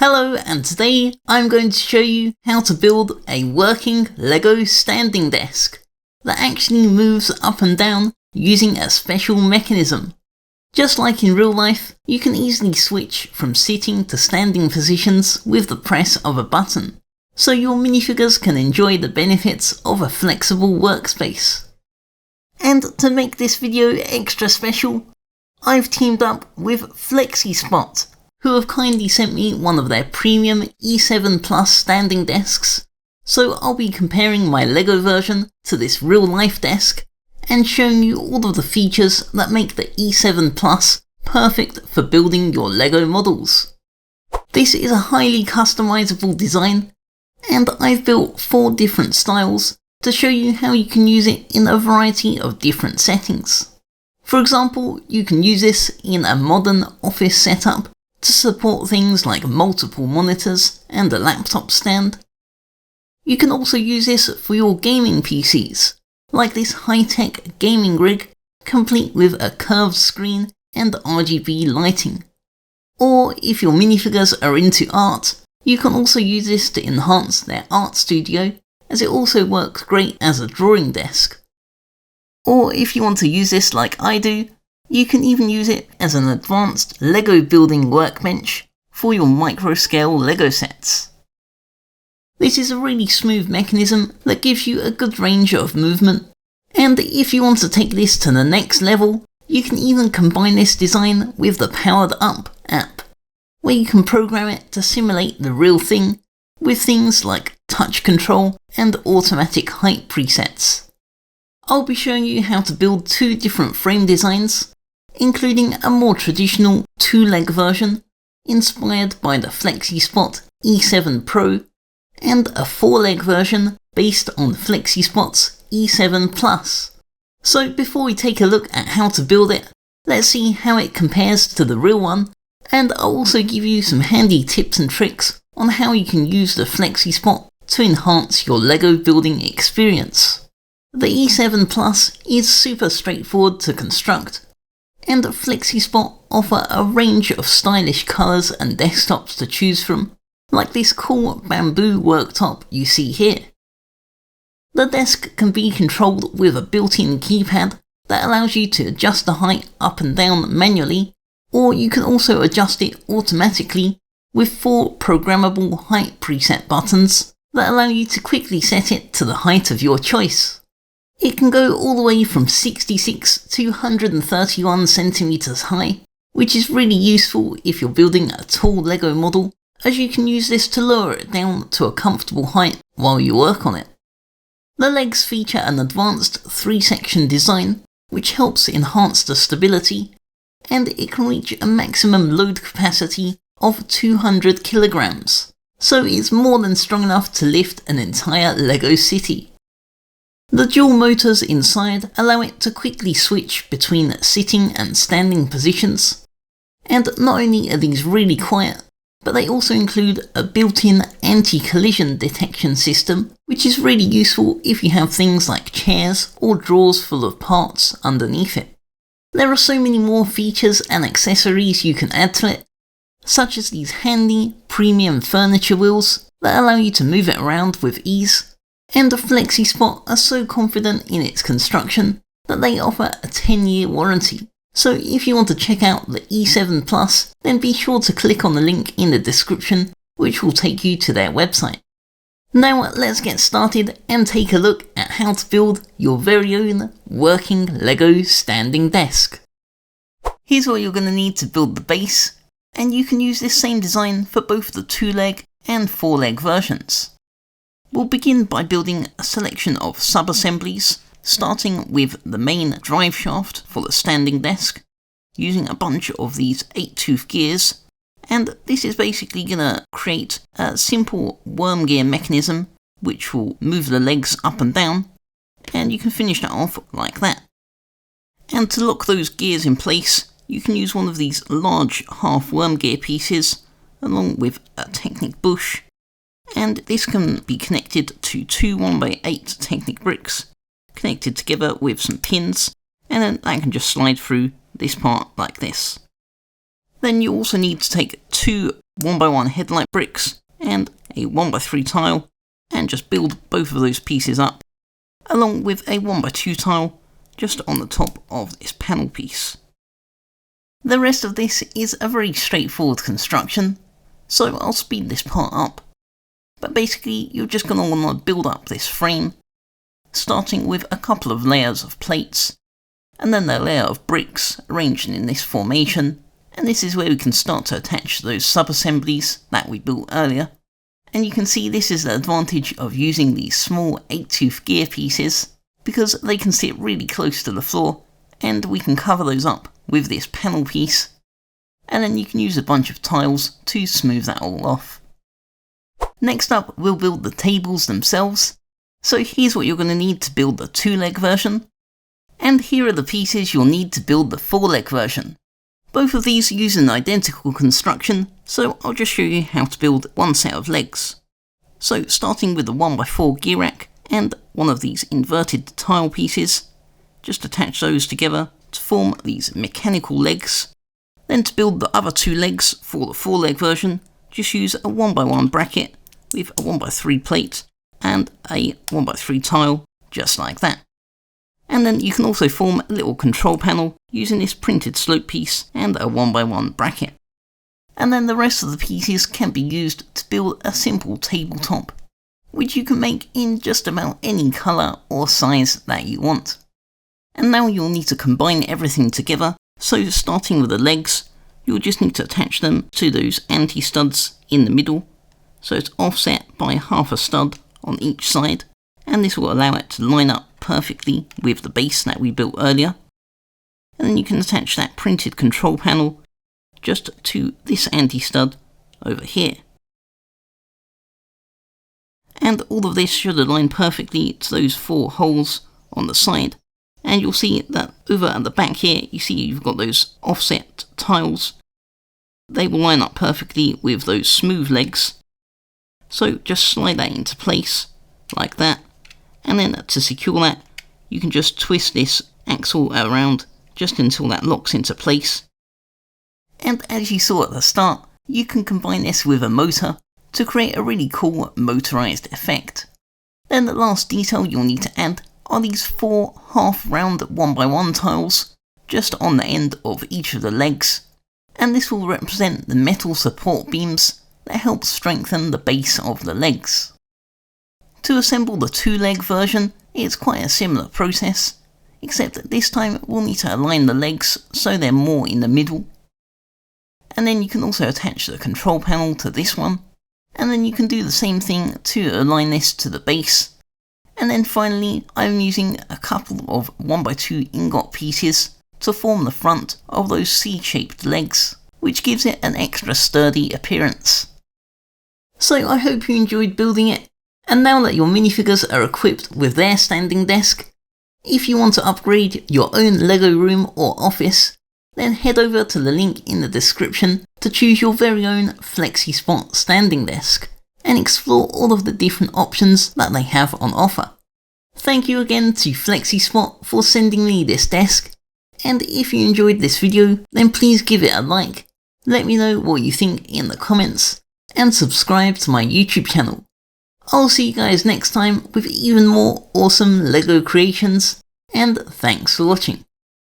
Hello, and today I'm going to show you how to build a working Lego standing desk that actually moves up and down using a special mechanism. Just like in real life, you can easily switch from sitting to standing positions with the press of a button, so your minifigures can enjoy the benefits of a flexible workspace. And to make this video extra special, I've teamed up with FlexiSpot, who have kindly sent me one of their premium E7 Plus standing desks, so I'll be comparing my Lego version to this real-life desk and showing you all of the features that make the E7 Plus perfect for building your Lego models. This is a highly customizable design, and I've built 4 different styles to show you how you can use it in a variety of different settings. For example, you can use this in a modern office setup to support things like multiple monitors and a laptop stand. You can also use this for your gaming PCs, like this high-tech gaming rig complete with a curved screen and RGB lighting. Or if your minifigures are into art, you can also use this to enhance their art studio, as it also works great as a drawing desk. Or if you want to use this like I do, you can even use it as an advanced Lego building workbench for your micro-scale Lego sets. This is a really smooth mechanism that gives you a good range of movement, and if you want to take this to the next level, you can even combine this design with the Powered Up app, where you can program it to simulate the real thing with things like touch control and automatic height presets. I'll be showing you how to build 2 different frame designs, including a more traditional 2-leg version inspired by the FlexiSpot E7 Pro and a 4-leg version based on FlexiSpot's E7 Plus. So before we take a look at how to build it, let's see how it compares to the real one, and I'll also give you some handy tips and tricks on how you can use the FlexiSpot to enhance your Lego building experience. The E7 Plus is super straightforward to construct, and FlexiSpot offer a range of stylish colours and desktops to choose from, like this cool bamboo worktop you see here. The desk can be controlled with a built-in keypad that allows you to adjust the height up and down manually, or you can also adjust it automatically with 4 programmable height preset buttons that allow you to quickly set it to the height of your choice. It can go all the way from 66 to 131 centimeters high, which is really useful if you're building a tall Lego model, as you can use this to lower it down to a comfortable height while you work on it. The legs feature an advanced 3-section design, which helps enhance the stability, and it can reach a maximum load capacity of 200 kilograms, so it's more than strong enough to lift an entire Lego city. The dual motors inside allow it to quickly switch between sitting and standing positions, and not only are these really quiet, but they also include a built-in anti-collision detection system, which is really useful if you have things like chairs or drawers full of parts underneath it. There are so many more features and accessories you can add to it, such as these handy premium furniture wheels that allow you to move it around with ease. And FlexiSpot are so confident in its construction that they offer a 10-year warranty. So if you want to check out the E7 Plus, then be sure to click on the link in the description, which will take you to their website. Now let's get started and take a look at how to build your very own working Lego standing desk. Here's what you're going to need to build the base, and you can use this same design for both the 2-leg and 4-leg versions. We'll begin by building a selection of sub-assemblies, starting with the main drive shaft for the standing desk, using a bunch of these 8-tooth gears, and this is basically going to create a simple worm gear mechanism which will move the legs up and down, and you can finish that off like that. And to lock those gears in place, you can use one of these large half worm gear pieces, along with a Technic bush, and this can be connected to 2 1x8 Technic bricks, connected together with some pins, and then that can just slide through this part like this. Then you also need to take 2 1x1 headlight bricks and a 1x3 tile, and just build both of those pieces up, along with a 1x2 tile just on the top of this panel piece. The rest of this is a very straightforward construction, so I'll speed this part up. But basically, you're just going to want to build up this frame, starting with a couple of layers of plates, and then a layer of bricks arranged in this formation, and this is where we can start to attach those sub-assemblies that we built earlier. And you can see this is the advantage of using these small 8-tooth gear pieces, because they can sit really close to the floor, and we can cover those up with this panel piece, and then you can use a bunch of tiles to smooth that all off. Next up, we'll build the tables themselves. So here's what you're going to need to build the 2-leg version, and here are the pieces you'll need to build the 4-leg version. Both of these use an identical construction, so I'll just show you how to build one set of legs. So starting with the 1x4 gear rack and one of these inverted tile pieces, just attach those together to form these mechanical legs. Then to build the other 2 legs for the 4-leg version, just use a 1x1 bracket with a 1x3 plate and a 1x3 tile, just like that. And then you can also form a little control panel using this printed slope piece and a 1x1 bracket. And then the rest of the pieces can be used to build a simple tabletop, which you can make in just about any colour or size that you want. And now you'll need to combine everything together, so starting with the legs, you'll just need to attach them to those anti-studs in the middle, so it's offset by half a stud on each side, and this will allow it to line up perfectly with the base that we built earlier. And then you can attach that printed control panel just to this anti-stud over here. And all of this should align perfectly to those 4 holes on the side. And you'll see that over at the back here, you see you've got those offset tiles. They will line up perfectly with those smooth legs. So just slide that into place, like that. And then to secure that, you can just twist this axle around just until that locks into place. And as you saw at the start, you can combine this with a motor to create a really cool motorized effect. Then the last detail you'll need to add are these 4 half-round 1x1 tiles just on the end of each of the legs, and this will represent the metal support beams that help strengthen the base of the legs. To assemble the 2-leg version, it's quite a similar process, except that this time we'll need to align the legs so they're more in the middle. And then you can also attach the control panel to this one, and then you can do the same thing to align this to the base. And then finally, I'm using a couple of 1x2 ingot pieces to form the front of those C-shaped legs, which gives it an extra sturdy appearance. So I hope you enjoyed building it, and now that your minifigures are equipped with their standing desk, if you want to upgrade your own Lego room or office, then head over to the link in the description to choose your very own FlexiSpot standing desk and explore all of the different options that they have on offer. Thank you again to FlexiSpot for sending me this desk, and if you enjoyed this video, then please give it a like, let me know what you think in the comments, and subscribe to my YouTube channel. I'll see you guys next time with even more awesome Lego creations, and thanks for watching.